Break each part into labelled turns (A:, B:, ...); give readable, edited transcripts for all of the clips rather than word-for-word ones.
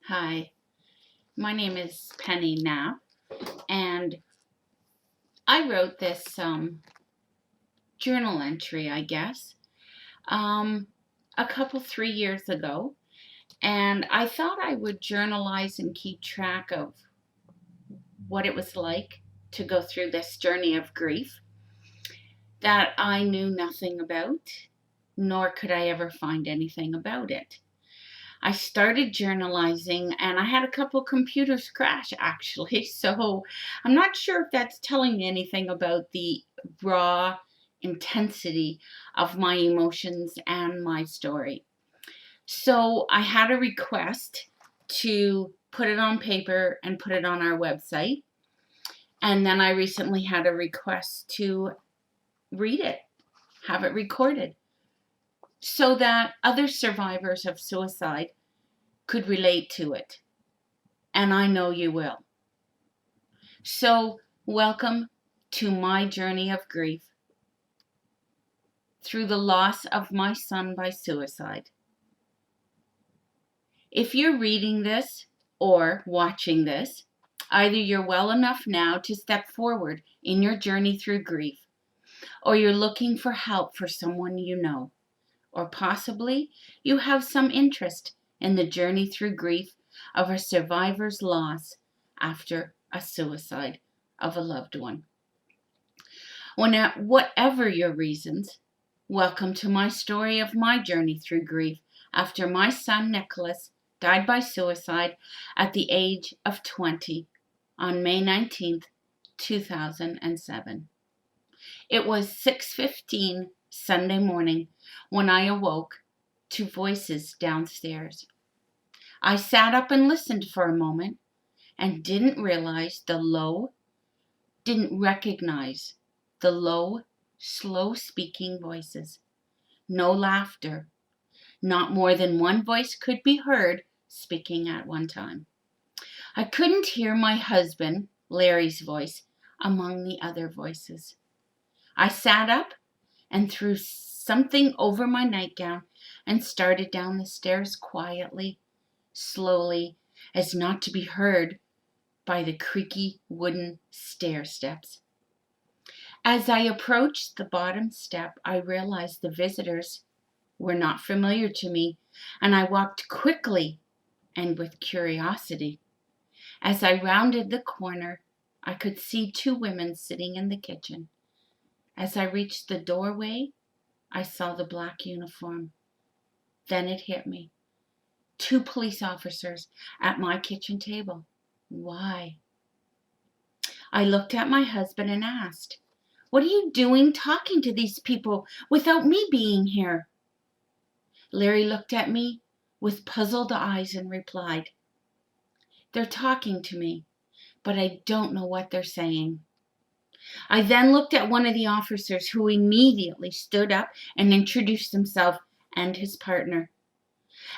A: Hi, my name is Penny Knapp, and I wrote this journal entry, I guess, um, a couple, 3 years ago, and I thought I would journalize and keep track of what it was like to go through this journey of grief that I knew nothing about, nor could I ever find anything about it. I started journalizing and I had a couple computers crash actually. So I'm not sure if that's telling me anything about the raw intensity of my emotions and my story. So I had a request to put it on paper and put it on our website. And then I recently had a request to read it, have it recorded, so that other survivors of suicide could relate to it. And I know you will. So, welcome to my journey of grief through the loss of my son by suicide. If you're reading this or watching this, either you're well enough now to step forward in your journey through grief, or you're looking for help for someone you know, or possibly you have some interest in the journey through grief of a survivor's loss after a suicide of a loved one. Whatever your reasons, welcome to my story of my journey through grief after my son Nicholas died by suicide at the age of 20 on May 19th, 2007. It was 6:15 Sunday morning when I awoke to voices downstairs. I sat up and listened for a moment and didn't recognize the low, slow-speaking voices. No laughter. Not more than one voice could be heard speaking at one time. I couldn't hear my husband, Larry's voice, among the other voices. I sat up and threw something over my nightgown and started down the stairs quietly, slowly, as not to be heard by the creaky wooden stair steps. As I approached the bottom step, I realized the visitors were not familiar to me, and I walked quickly and with curiosity. As I rounded the corner, I could see two women sitting in the kitchen. As I reached the doorway, I saw the black uniform. Then it hit me. Two police officers at my kitchen table. Why? I looked at my husband and asked, "What are you doing talking to these people without me being here?" Larry looked at me with puzzled eyes and replied, "They're talking to me, but I don't know what they're saying." I then looked at one of the officers, who immediately stood up and introduced himself and his partner,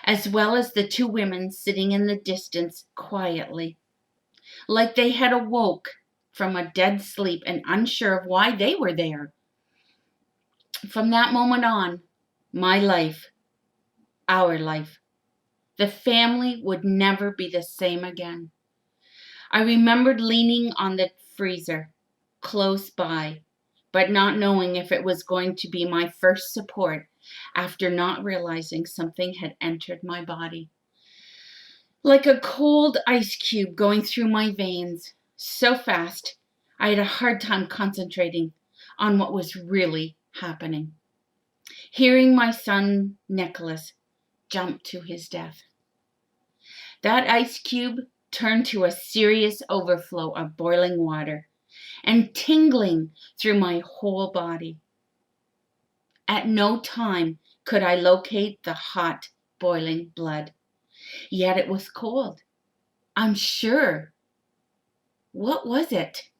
A: as well as the two women sitting in the distance quietly, like they had awoke from a dead sleep and unsure of why they were there. From that moment on, my life, our life, the family would never be the same again. I remembered leaning on the freezer close by, but not knowing if it was going to be my first support after not realizing something had entered my body. Like a cold ice cube going through my veins, so fast I had a hard time concentrating on what was really happening. Hearing my son Nicholas jump to his death. That ice cube turned to a serious overflow of boiling water and tingling through my whole body. At no time could I locate the hot, boiling blood. Yet it was cold. I'm sure. What was it?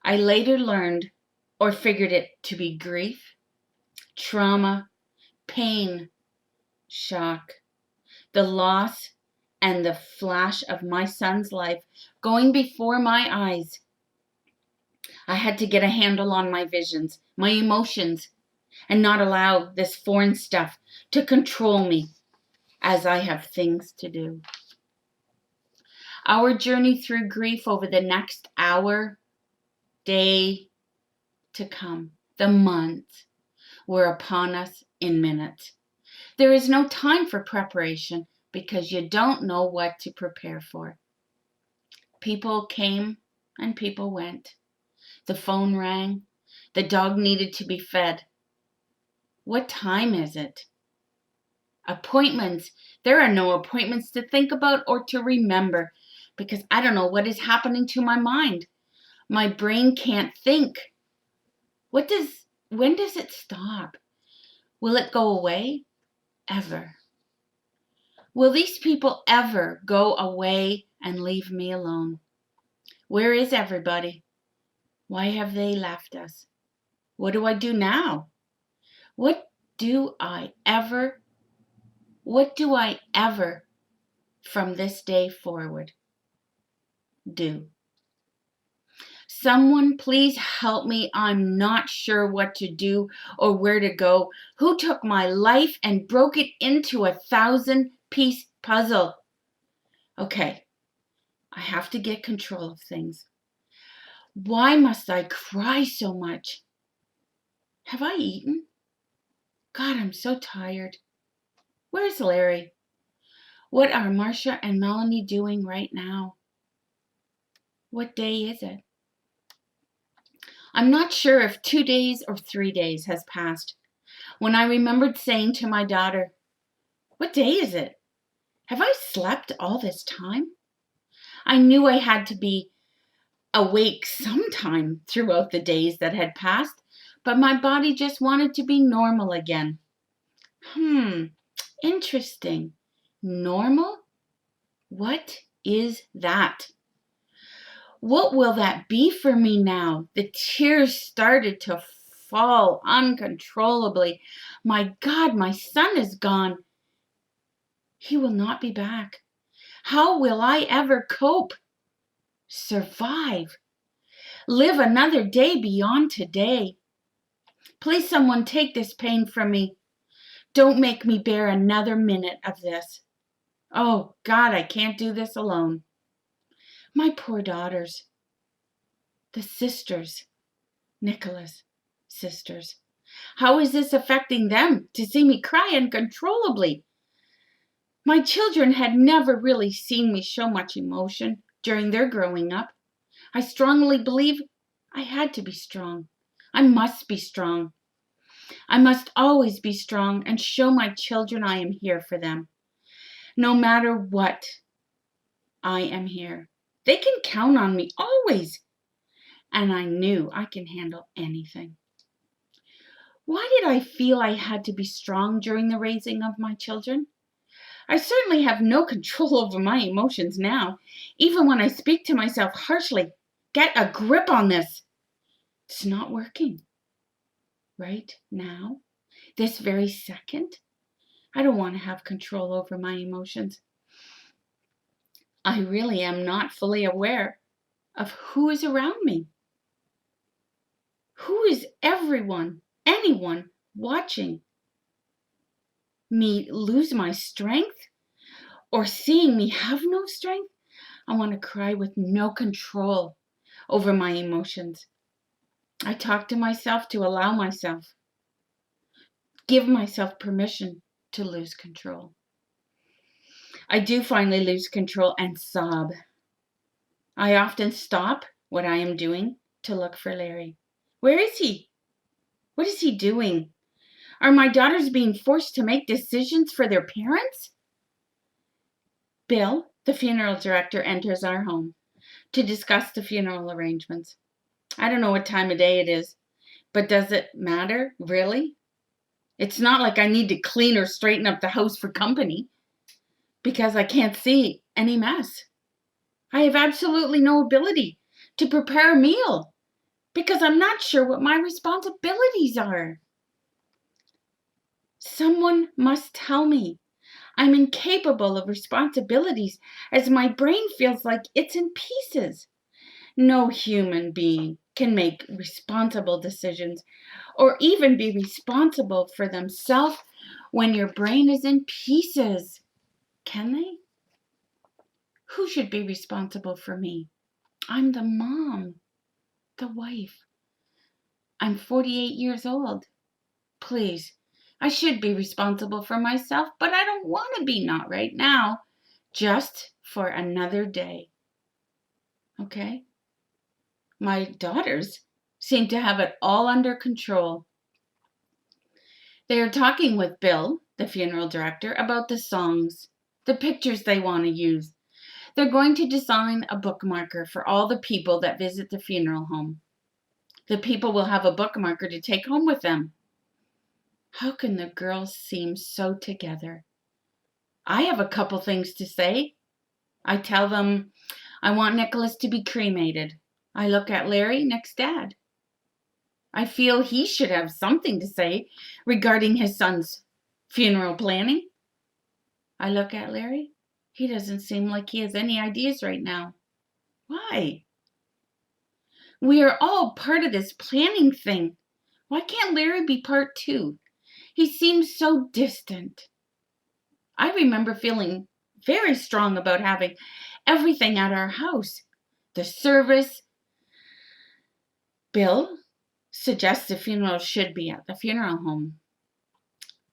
A: I later learned, or figured it to be, grief, trauma, pain, shock, the loss, and the flash of my son's life going before my eyes. I had to get a handle on my visions, my emotions, and not allow this foreign stuff to control me, as I have things to do. Our journey through grief over the next hour, day to come, the months were upon us in minutes. There is no time for preparation because you don't know what to prepare for. People came and people went. The phone rang. The dog needed to be fed. What time is it? Appointments. There are no appointments to think about or to remember because I don't know what is happening to my mind. My brain can't think. When does it stop? Will it go away? Ever? Will these people ever go away and leave me alone? Where is everybody? Why have they left us? What do I do now? What do I ever from this day forward do? Someone please help me. I'm not sure what to do or where to go. Who took my life and broke it into a 1,000-piece puzzle? Okay, I have to get control of things. Why must I cry so much? Have I eaten? God, I'm so tired. Where's Larry? What are Marcia and Melanie doing right now? What day is it? I'm not sure if 2 days or 3 days has passed when I remembered saying to my daughter, "What day is it? Have I slept all this time?" I knew I had to be awake sometime throughout the days that had passed, but my body just wanted to be normal again. Interesting. Normal? What is that? What will that be for me now? The tears started to fall uncontrollably. My God, my son is gone. He will not be back. How will I ever cope? Survive? Live another day beyond today? Please, someone take this pain from me. Don't make me bear another minute of this. Oh, God, I can't do this alone. My poor daughters. The sisters. Nicholas' sisters. How is this affecting them to see me cry uncontrollably? My children had never really seen me show much emotion during their growing up. I strongly believe I had to be strong. I must be strong. I must always be strong and show my children I am here for them. No matter what, I am here. They can count on me always. And I knew I can handle anything. Why did I feel I had to be strong during the raising of my children? I certainly have no control over my emotions now, even when I speak to myself harshly. Get a grip on this. It's not working. Right now, this very second, I don't want to have control over my emotions. I really am not fully aware of who is around me. Who is anyone watching me lose my strength or seeing me have no strength? I want to cry with no control over my emotions. I talk to myself to allow myself, give myself permission to lose control. I do finally lose control and sob. I often stop what I am doing to look for Larry. Where is he? What is he doing? Are my daughters being forced to make decisions for their parents? Bill, the funeral director, enters our home to discuss the funeral arrangements. I don't know what time of day it is, but does it matter, really? It's not like I need to clean or straighten up the house for company because I can't see any mess. I have absolutely no ability to prepare a meal because I'm not sure what my responsibilities are. Someone must tell me. I'm incapable of responsibilities as my brain feels like it's in pieces. No human being can make responsible decisions or even be responsible for themselves when your brain is in pieces. Can they? Who should be responsible for me? I'm the mom, the wife. I'm 48 years old. Please, I should be responsible for myself, but I don't want to be, not right now. Just for another day. Okay? My daughters seem to have it all under control. They are talking with Bill, the funeral director, about the songs, the pictures they want to use. They're going to design a bookmarker for all the people that visit the funeral home. The people will have a bookmarker to take home with them. How can the girls seem so together? I have a couple things to say. I tell them I want Nicholas to be cremated. I look at Larry, Nick's dad. I feel he should have something to say regarding his son's funeral planning. I look at Larry. He doesn't seem like he has any ideas right now. Why? We are all part of this planning thing. Why can't Larry be part too? He seems so distant. I remember feeling very strong about having everything at our house. The service. Bill suggests the funeral should be at the funeral home.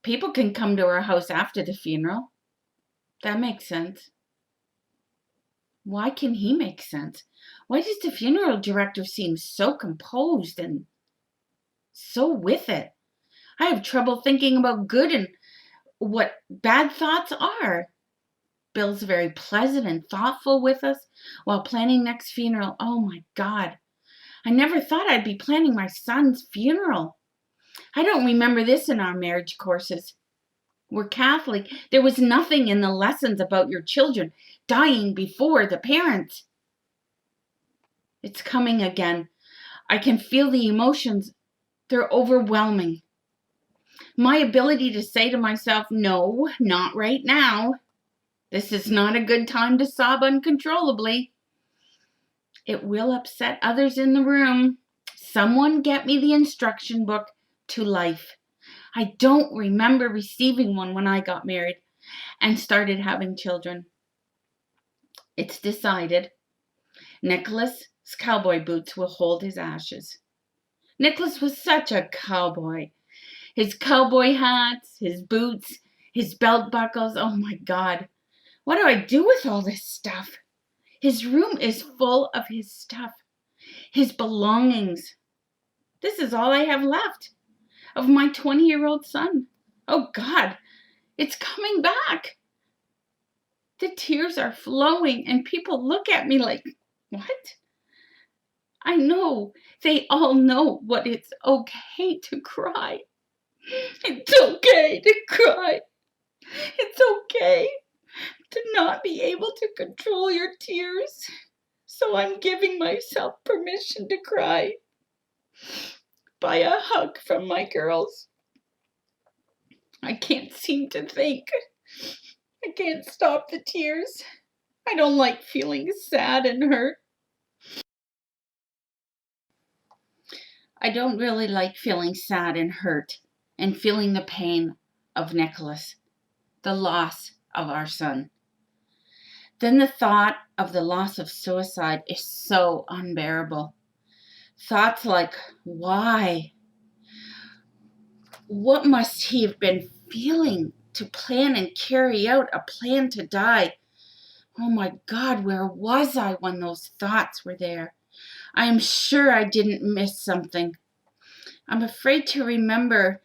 A: People can come to our house after the funeral. That makes sense. Why can he make sense? Why does the funeral director seem so composed and so with it? I have trouble thinking about good and what bad thoughts are. Bill's very pleasant and thoughtful with us while planning next funeral. Oh my God. I never thought I'd be planning my son's funeral. I don't remember this in our marriage courses. We're Catholic. There was nothing in the lessons about your children dying before the parents. It's coming again. I can feel the emotions. They're overwhelming. My ability to say to myself, no, not right now. This is not a good time to sob uncontrollably. It will upset others in the room. Someone get me the instruction book to life. I don't remember receiving one when I got married and started having children. It's decided. Nicholas's cowboy boots will hold his ashes. Nicholas was such a cowboy. His cowboy hats, his boots, his belt buckles. Oh my God. What do I do with all this stuff? His room is full of his stuff, his belongings. This is all I have left of my 20-year-old son. Oh God, it's coming back. The tears are flowing and people look at me like, what? I know, they all know what it's okay to cry. It's okay to cry. It's okay to not be able to control your tears. So I'm giving myself permission to cry by a hug from my girls. I can't seem to think. I can't stop the tears. I don't like feeling sad and hurt. I don't really like feeling sad and hurt and feeling the pain of Nicholas, the loss of our son. Then the thought of the loss of suicide is so unbearable. Thoughts like, why? What must he have been feeling to plan and carry out a plan to die? Oh my God, where was I when those thoughts were there? I am sure I didn't miss something. I'm afraid to remember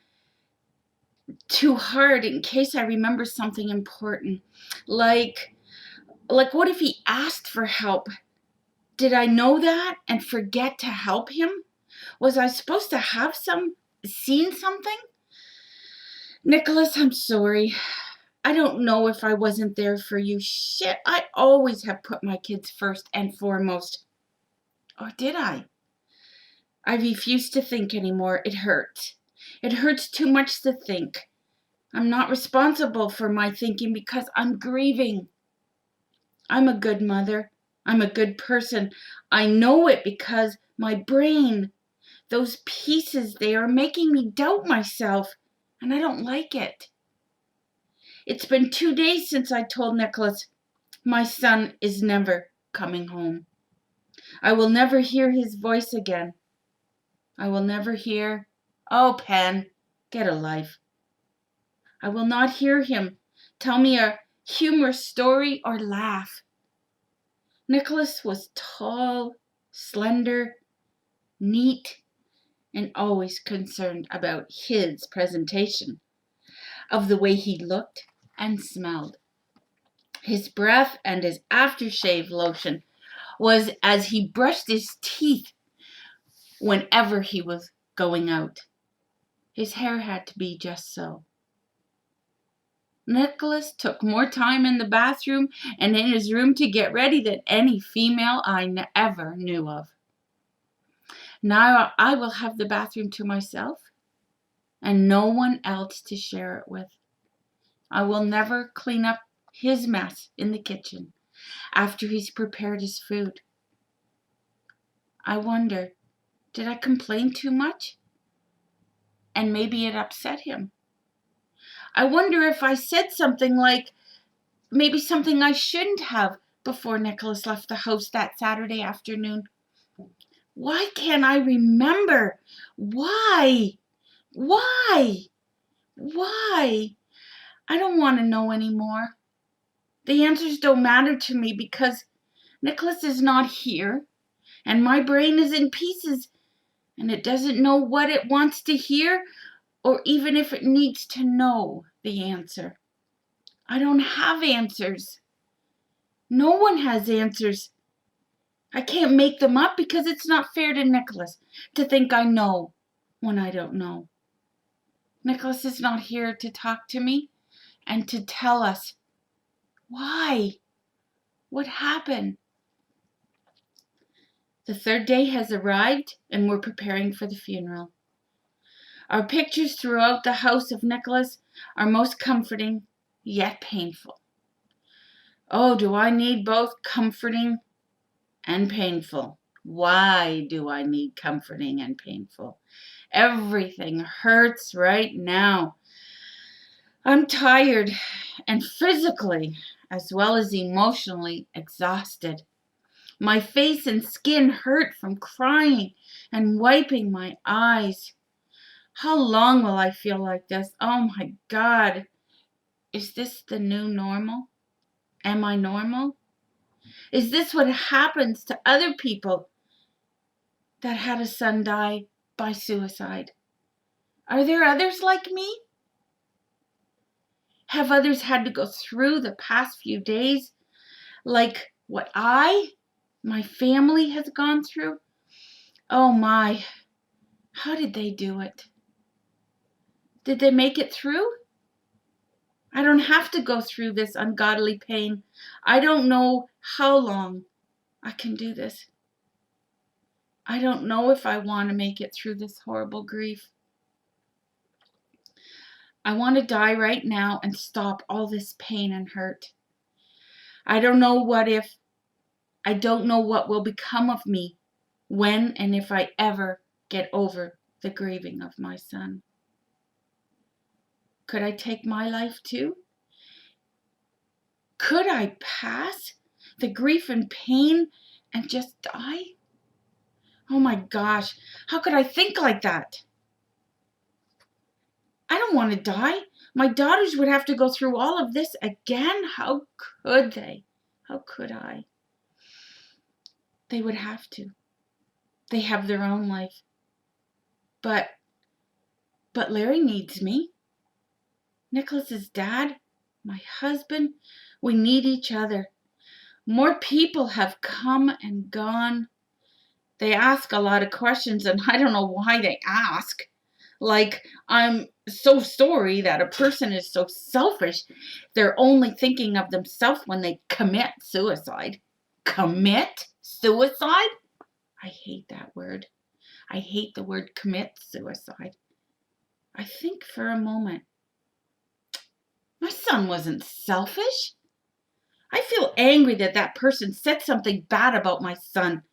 A: too hard in case I remember something important. Like what if he asked for help? Did I know that and forget to help him? Was I supposed to have seen something? Nicholas, I'm sorry. I don't know if I wasn't there for you. Shit, I always have put my kids first and foremost. Or did I? I refuse to think anymore. It hurts. It hurts too much to think. I'm not responsible for my thinking because I'm grieving. I'm a good mother. I'm a good person. I know it because my brain, those pieces, they are making me doubt myself, and I don't like it. It's been 2 days since I told Nicholas My son is never coming home. I will never hear his voice again. I will never hear, "Oh, Pen, get a life." I will not hear him tell me a humorous story or laugh. Nicholas was tall, slender, neat, and always concerned about his presentation, of the way he looked and smelled. His breath and his aftershave lotion was as he brushed his teeth whenever he was going out. His hair had to be just so. Nicholas took more time in the bathroom and in his room to get ready than any female I ever knew of. Now I will have the bathroom to myself and no one else to share it with. I will never clean up his mess in the kitchen after he's prepared his food. I wonder, did I complain too much? And maybe it upset him. I wonder if I said something like, maybe something I shouldn't have before Nicholas left the house that Saturday afternoon. Why can't I remember? Why? Why? Why? I don't want to know anymore. The answers don't matter to me because Nicholas is not here and my brain is in pieces and it doesn't know what it wants to hear or even if it needs to know the answer. I don't have answers. No one has answers. I can't make them up because it's not fair to Nicholas to think I know when I don't know. Nicholas is not here to talk to me and to tell us why. What happened? The third day has arrived and we're preparing for the funeral. Our pictures throughout the house of Nicholas are most comforting, yet painful. Oh, do I need both comforting and painful? Why do I need comforting and painful? Everything hurts right now. I'm tired and physically as well as emotionally exhausted. My face and skin hurt from crying and wiping my eyes. How long will I feel like this? Oh my God. Is this the new normal? Am I normal? Is this what happens to other people that had a son die by suicide? Are there others like me? Have others had to go through the past few days like what my family has gone through? Oh my, how did they do it? Did they make it through? I don't have to go through this ungodly pain. I don't know how long I can do this. I don't know if I want to make it through this horrible grief. I want to die right now and stop all this pain and hurt. I don't know what will become of me when and if I ever get over the grieving of my son. Could I take my life too? Could I pass the grief and pain and just die? Oh my gosh, how could I think like that? I don't want to die. My daughters would have to go through all of this again. How could they? How could I? They would have to. They have their own life. But Larry needs me. Nicholas's dad, my husband, we need each other. More people have come and gone. They ask a lot of questions and I don't know why they ask. Like, I'm so sorry that a person is so selfish. They're only thinking of themselves when they commit suicide. Commit suicide? I hate that word. I hate the word commit suicide. I think for a moment, my son wasn't selfish. I feel angry that that person said something bad about my son.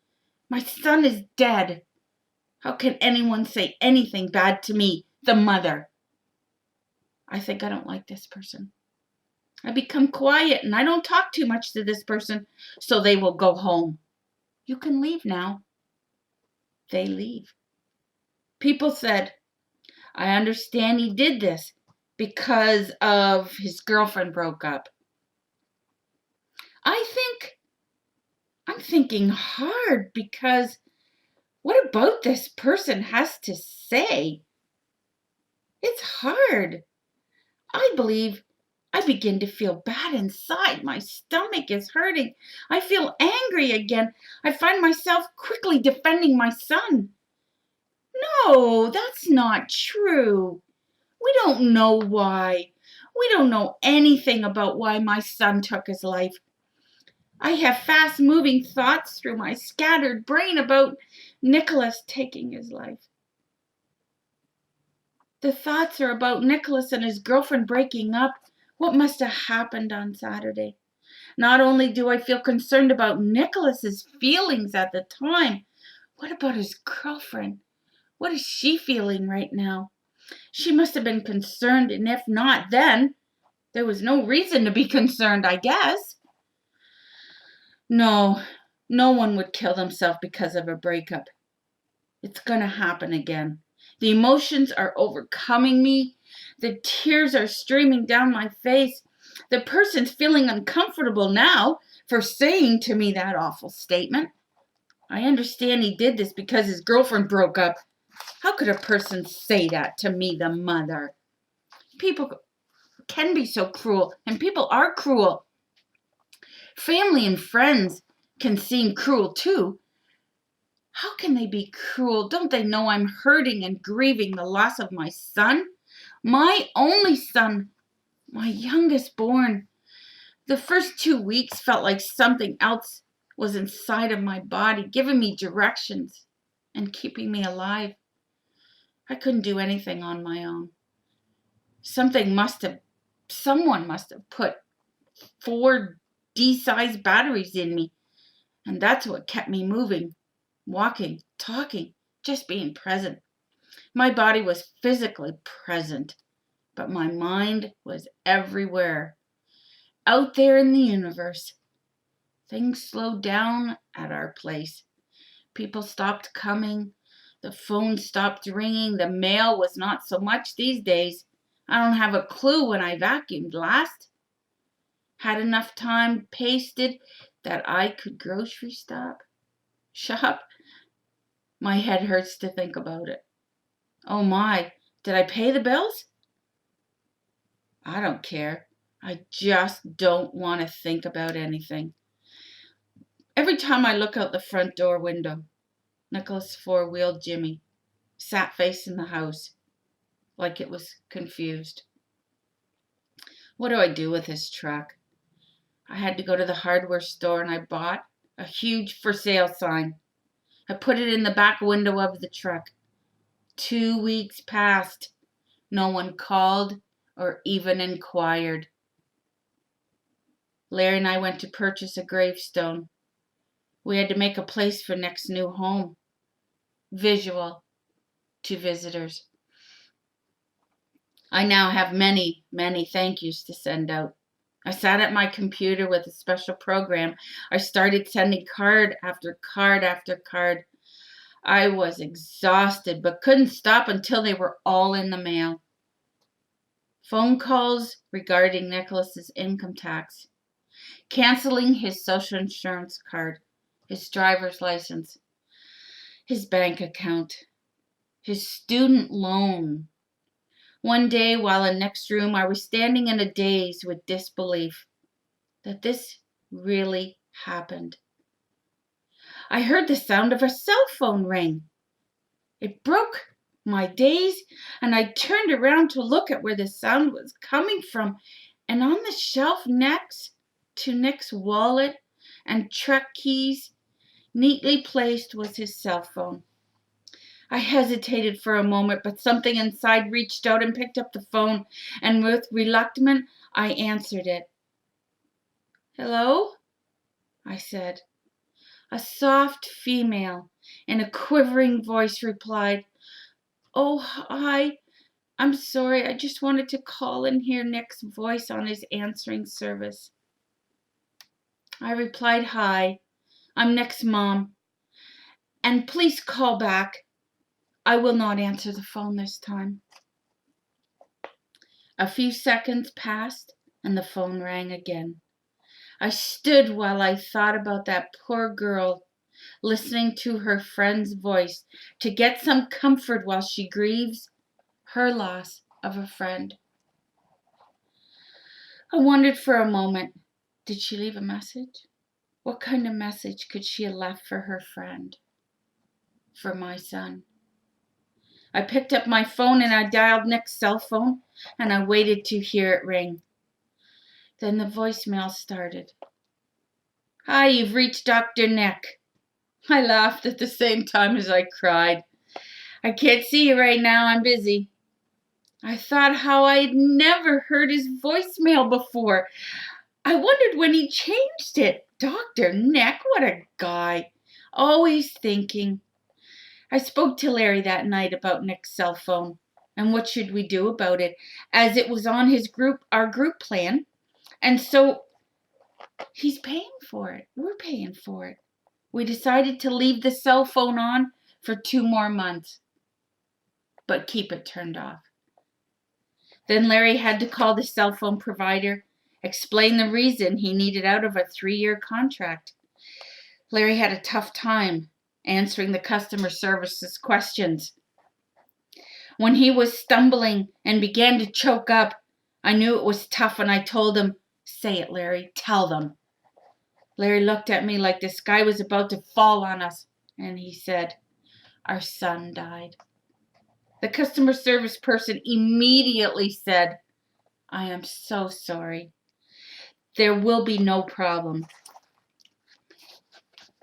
A: My son is dead. How can anyone say anything bad to me, the mother? I think I don't like this person. I become quiet and I don't talk too much to this person, so they will go home. You can leave now. They leave. People said, I understand he did this because of his girlfriend broke up. I'm thinking hard because what about this person has to say? It's hard. I believe I begin to feel bad inside. My stomach is hurting. I feel angry again. I find myself quickly defending my son. No, that's not true. We don't know why. We don't know anything about why my son took his life. I have fast-moving thoughts through my scattered brain about Nicholas taking his life. The thoughts are about Nicholas and his girlfriend breaking up. What must have happened on Saturday? Not only do I feel concerned about Nicholas's feelings at the time, what about his girlfriend? What is she feeling right now? She must have been concerned, and if not, then there was no reason to be concerned, I guess. No, no one would kill themselves because of a breakup. It's gonna happen again. The emotions are overcoming me. The tears are streaming down my face. The person's feeling uncomfortable now for saying to me that awful statement. I understand he did this because his girlfriend broke up. How could a person say that to me, the mother? People can be so cruel, and people are cruel. Family and friends can seem cruel too. How can they be cruel? Don't they know I'm hurting and grieving the loss of my son? My only son, my youngest born. The first 2 weeks felt like something else was inside of my body, giving me directions and keeping me alive. I couldn't do anything on my own. Someone must have put 4 D-sized batteries in me, and that's what kept me moving, walking, talking, just being present. My body was physically present, but my mind was everywhere, out there in the universe. Things slowed down at our place. People stopped coming. The phone stopped ringing. The mail was not so much these days. I don't have a clue when I vacuumed last. Had enough time pasted that I could grocery shop. My head hurts to think about it. Oh my, did I pay the bills? I don't care. I just don't want to think about anything. Every time I look out the front door window, Nicholas' four-wheeled Jimmy sat facing the house like it was confused. What do I do with his truck? I had to go to the hardware store and I bought a huge for sale sign. I put it in the back window of the truck. 2 weeks passed. No one called or even inquired. Larry and I went to purchase a gravestone. We had to make a place for Nick's new home. Visual to visitors. I now have many, many thank yous to send out. I sat at my computer with a special program. I started sending card after card after card. I was exhausted, but couldn't stop until they were all in the mail. Phone calls regarding Nicholas's income tax, canceling his social insurance card, his driver's license, his bank account, his student loan. One day, while in Nick's room, I was standing in a daze with disbelief that this really happened. I heard the sound of a cell phone ring. It broke my daze, and I turned around to look at where the sound was coming from, and on the shelf next to Nick's wallet and truck keys, neatly placed, was his cell phone. I hesitated for a moment, but something inside reached out and picked up the phone, and with reluctance, I answered it. "Hello?" I said. A soft female in a quivering voice replied, "Oh, hi. I'm sorry, I just wanted to call and hear Nick's voice on his answering service. I replied, hi, I'm Nick's mom, and please call back. I will not answer the phone this time. A few seconds passed and the phone rang again. I stood while I thought about that poor girl, listening to her friend's voice to get some comfort while she grieves her loss of a friend. I wondered for a moment, did she leave a message? What kind of message could she have left for her friend? For my son? I picked up my phone and I dialed Nick's cell phone and I waited to hear it ring. Then the voicemail started. Hi, you've reached Dr. Nick. I laughed at the same time as I cried. I can't see you right now, I'm busy. I thought how I'd never heard his voicemail before. I wondered when he changed it. Dr. Nick, what a guy. Always thinking. I spoke to Larry that night about Nick's cell phone and what should we do about it, as it was on our group plan, and so he's paying for it. We're paying for it. We decided to leave the cell phone on for 2 more months, but keep it turned off. Then Larry had to call the cell phone provider, explain the reason he needed out of a 3-year contract. Larry had a tough time answering the customer service's questions. When he was stumbling and began to choke up, I knew it was tough and I told him, say it, Larry, tell them. Larry looked at me like the sky was about to fall on us, and he said, our son died. The customer service person immediately said, I am so sorry. There will be no problem.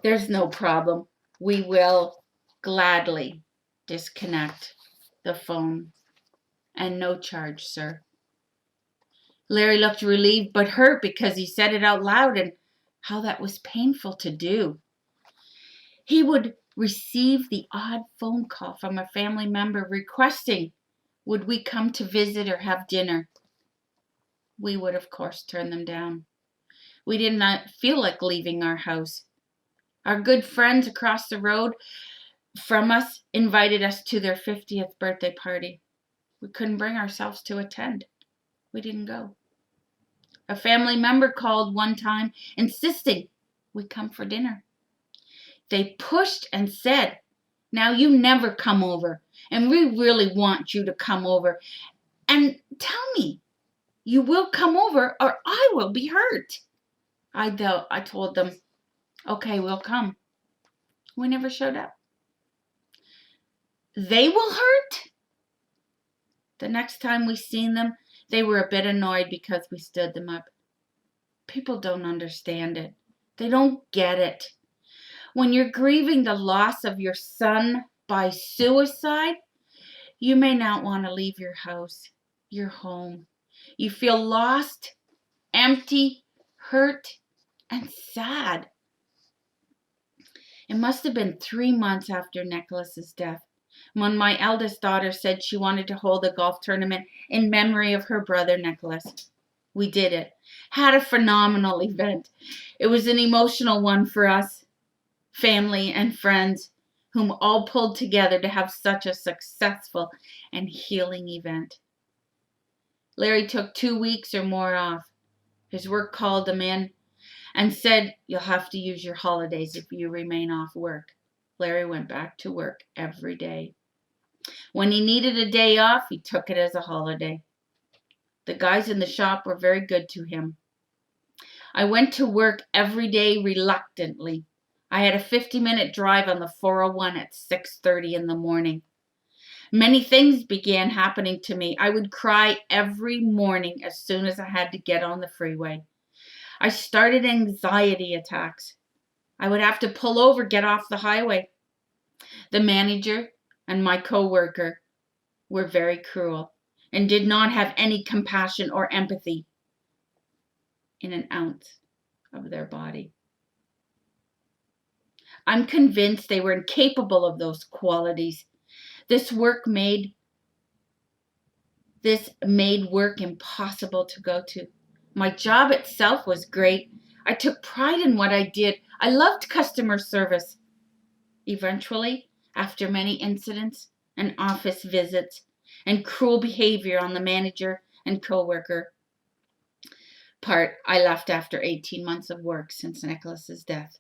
A: There's no problem. We will gladly disconnect the phone. And no charge, sir. Larry looked relieved but hurt because he said it out loud and how that was painful to do. He would receive the odd phone call from a family member requesting, would we come to visit or have dinner? We would, of course, turn them down. We did not feel like leaving our house. Our good friends across the road from us invited us to their 50th birthday party. We couldn't bring ourselves to attend. We didn't go. A family member called one time insisting we come for dinner. They pushed and said, now you never come over, and we really want you to come over. And tell me, you will come over or I will be hurt. I told them, okay, we'll come. We never showed up. They will hurt? The next time we seen them, they were a bit annoyed because we stood them up. People don't understand it. They don't get it. When you're grieving the loss of your son by suicide, you may not want to leave your house, your home. You feel lost, empty, hurt, and sad. It must have been 3 months after Nicholas's death when my eldest daughter said she wanted to hold a golf tournament in memory of her brother Nicholas. We did it. Had a phenomenal event. It was an emotional one for us, family and friends, whom all pulled together to have such a successful and healing event. Larry took 2 weeks or more off. His work called him in and said, you'll have to use your holidays if you remain off work. Larry went back to work every day. When he needed a day off, he took it as a holiday. The guys in the shop were very good to him. I went to work every day reluctantly. I had a 50-minute drive on the 401 at 6:30 in the morning. Many things began happening to me. I would cry every morning as soon as I had to get on the freeway. I started anxiety attacks. I would have to pull over, get off the highway. The manager and my co-worker were very cruel and did not have any compassion or empathy in an ounce of their body. I'm convinced they were incapable of those qualities. This work made This made work impossible to go to. My job itself was great. I took pride in what I did. I loved customer service. Eventually, after many incidents and office visits and cruel behavior on the manager and coworker part, I left after 18 months of work since Nicholas's death.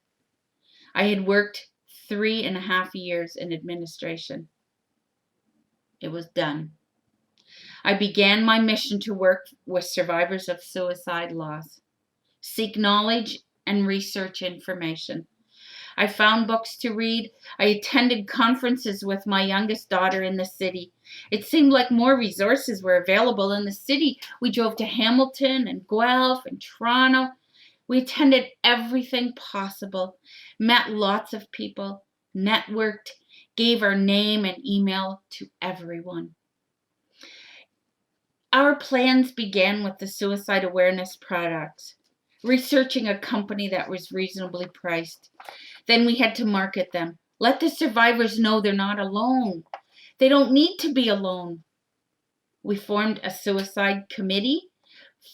A: I had worked 3.5 years in administration. It was done. I began my mission to work with survivors of suicide loss, seek knowledge and research information. I found books to read. I attended conferences with my youngest daughter in the city. It seemed like more resources were available in the city. We drove to Hamilton and Guelph and Toronto. We attended everything possible, met lots of people, networked, gave our name and email to everyone. Our plans began with the suicide awareness products, researching a company that was reasonably priced. Then we had to market them. Let the survivors know they're not alone. They don't need to be alone. We formed a suicide committee,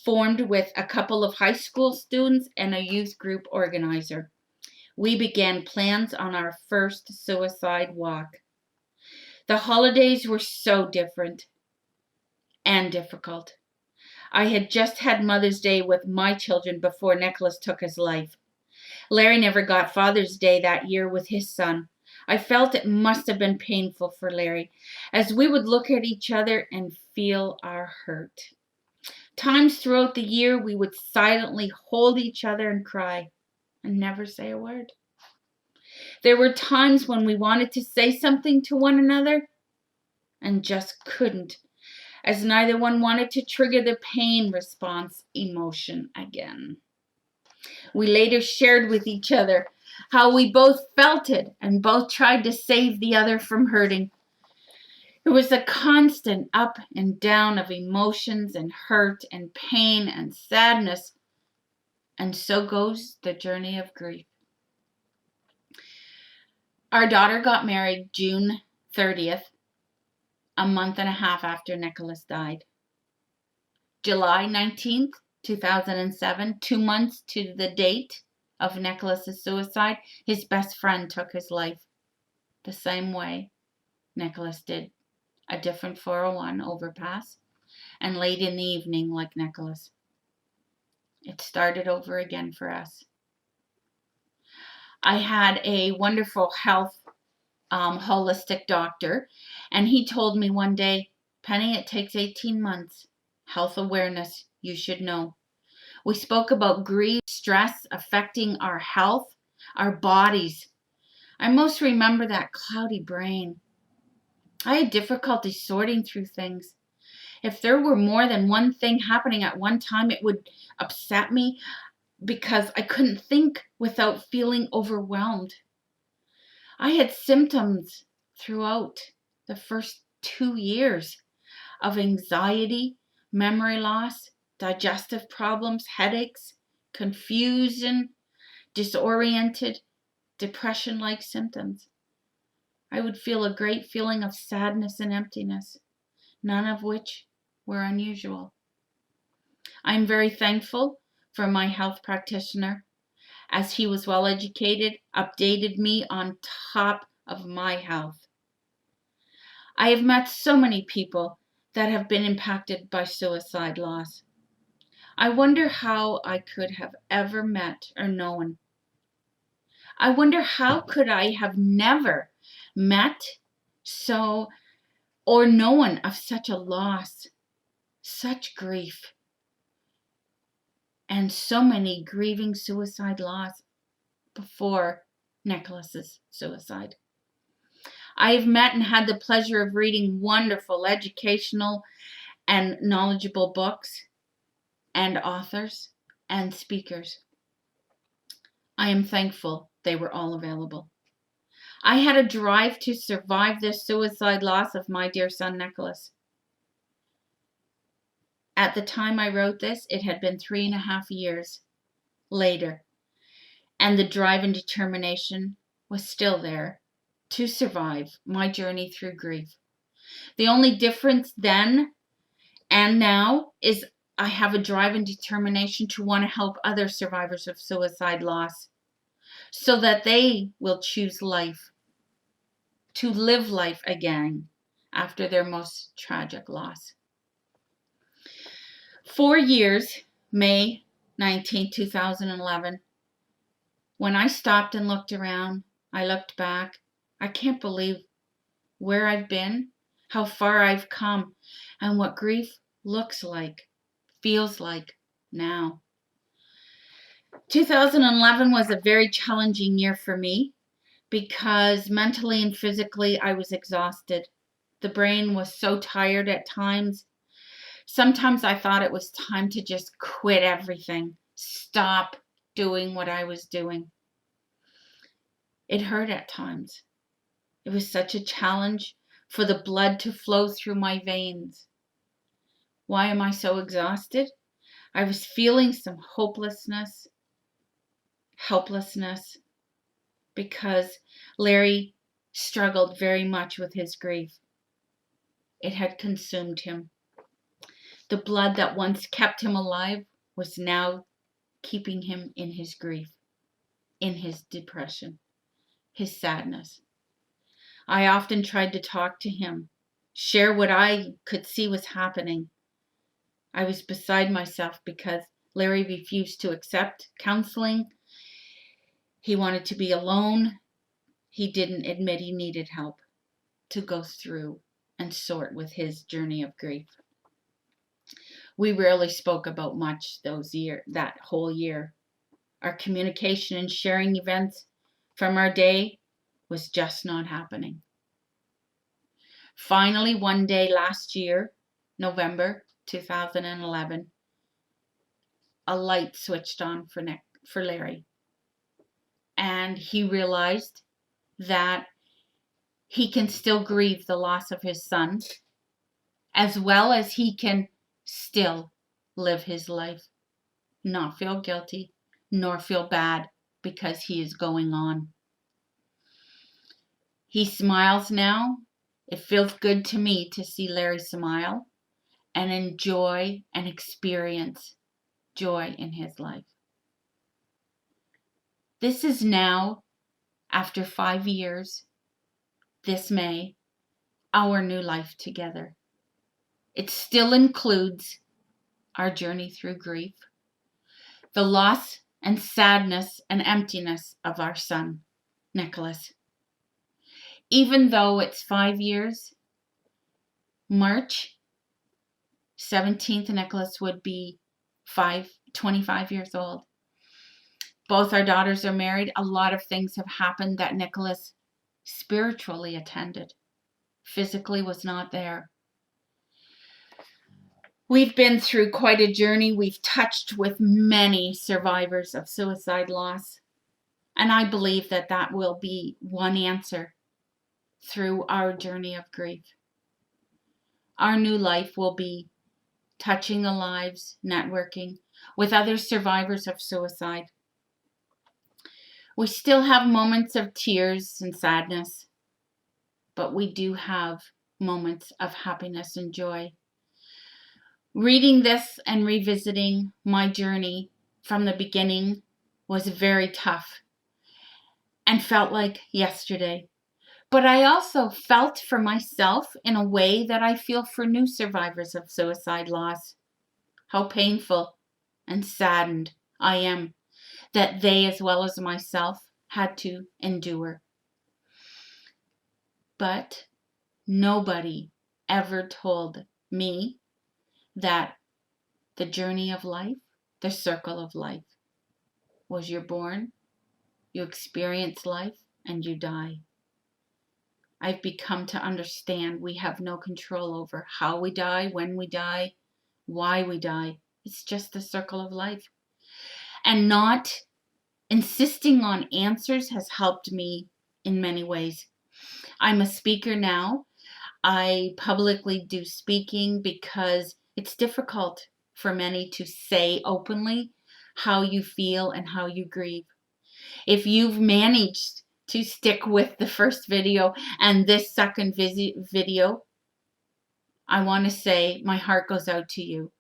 A: formed with a couple of high school students and a youth group organizer. We began plans on our first suicide walk. The holidays were so different and difficult. I had just had Mother's Day with my children before Nicholas took his life. Larry never got Father's Day that year with his son. I felt it must have been painful for Larry, as we would look at each other and feel our hurt. Times throughout the year, we would silently hold each other and cry and never say a word. There were times when we wanted to say something to one another and just couldn't, as neither one wanted to trigger the pain response emotion again. We later shared with each other how we both felt it and both tried to save the other from hurting. It was a constant up and down of emotions and hurt and pain and sadness, and so goes the journey of grief. Our daughter got married June 30th, a month and a half after Nicholas died. July 19th, 2007, 2 months to the date of Nicholas's suicide, his best friend took his life the same way Nicholas did, a different 401 overpass, and late in the evening like Nicholas. It started over again for us. I had a wonderful health holistic doctor, and he told me one day, Penny, it takes 18 months. Health awareness, you should know. We spoke about grief, stress affecting our health, our bodies. I most remember that cloudy brain. I had difficulty sorting through things. If there were more than one thing happening at one time, it would upset me because I couldn't think without feeling overwhelmed. I had symptoms throughout the first 2 years of anxiety, memory loss, digestive problems, headaches, confusion, disoriented, depression-like symptoms. I would feel a great feeling of sadness and emptiness, none of which were unusual. I'm very thankful for my health practitioner, as he was well educated, updated me on top of my health. I have met so many people that have been impacted by suicide loss. I wonder how I could have ever met or known. I wonder how could I have never met or known of such a loss, such grief, and so many grieving suicide loss before Nicholas's suicide. I have met and had the pleasure of reading wonderful educational and knowledgeable books and authors and speakers. I am thankful they were all available. I had a drive to survive this suicide loss of my dear son Nicholas. At the time I wrote this, it had been 3.5 years later, and the drive and determination was still there to survive my journey through grief. The only difference then And now is I have a drive and determination to want to help other survivors of suicide loss so that they will choose life, to live life again after their most tragic loss. 4 years, May 19, 2011, when I stopped and looked around, I looked back. I can't believe where I've been, how far I've come, and what grief looks like, feels like now. 2011 was a very challenging year for me because mentally and physically I was exhausted. The brain was so tired at times. Sometimes I thought it was time to just quit everything, stop doing what I was doing. It hurt at times. It was such a challenge for the blood to flow through my veins. Why am I so exhausted? I was feeling some hopelessness, helplessness, because Larry struggled very much with his grief. It had consumed him. The blood that once kept him alive was now keeping him in his grief, in his depression, his sadness. I often tried to talk to him, share what I could see was happening. I was beside myself because Larry refused to accept counseling. He wanted to be alone. He didn't admit he needed help to go through and sort with his journey of grief. We rarely spoke about much that whole year. Our communication and sharing events from our day was just not happening. Finally, one day last year, November 2011, a light switched on for Larry. And he realized that he can still grieve the loss of his son, as well as he can still live his life, not feel guilty, nor feel bad because he is going on. He smiles now. It feels good to me to see Larry smile and enjoy and experience joy in his life. This is now, after 5 years, this May, our new life together. It still includes our journey through grief, the loss and sadness and emptiness of our son, Nicholas. Even though it's 5 years, March 17th, Nicholas would be 25 years old. Both our daughters are married. A lot of things have happened that Nicholas spiritually attended, physically was not there. We've been through quite a journey. We've touched with many survivors of suicide loss. And I believe that that will be one answer through our journey of grief. Our new life will be touching the lives, networking with other survivors of suicide. We still have moments of tears and sadness, but we do have moments of happiness and joy. Reading this and revisiting my journey from the beginning was very tough and felt like yesterday. But I also felt for myself in a way that I feel for new survivors of suicide loss. How painful and saddened I am that they, as well as myself, had to endure. But nobody ever told me that the journey of life, the circle of life, was you're born, you experience life, and you die. I've become to understand we have no control over how we die, when we die, why we die. It's just the circle of life. And not insisting on answers has helped me in many ways. I'm a speaker now. I publicly do speaking because it's difficult for many to say openly how you feel and how you grieve. If you've managed to stick with the first video and this second video, I want to say my heart goes out to you.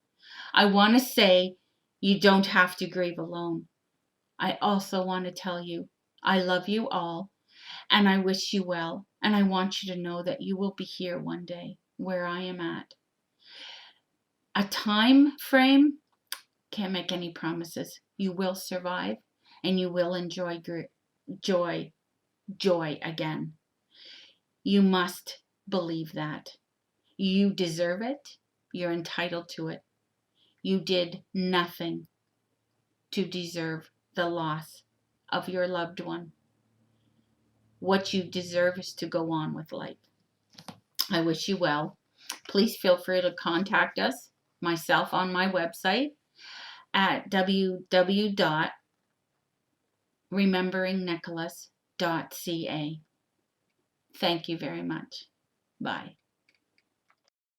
A: I want to say you don't have to grieve alone. I also want to tell you I love you all and I wish you well. And I want you to know that you will be here one day where I am at. A time frame, can't make any promises. You will survive and you will enjoy joy again. You must believe that. You deserve it. You're entitled to it. You did nothing to deserve the loss of your loved one. What you deserve is to go on with life. I wish you well. Please feel free to contact us, myself on my website at www.rememberingnicholas.ca. Thank you very much. Bye.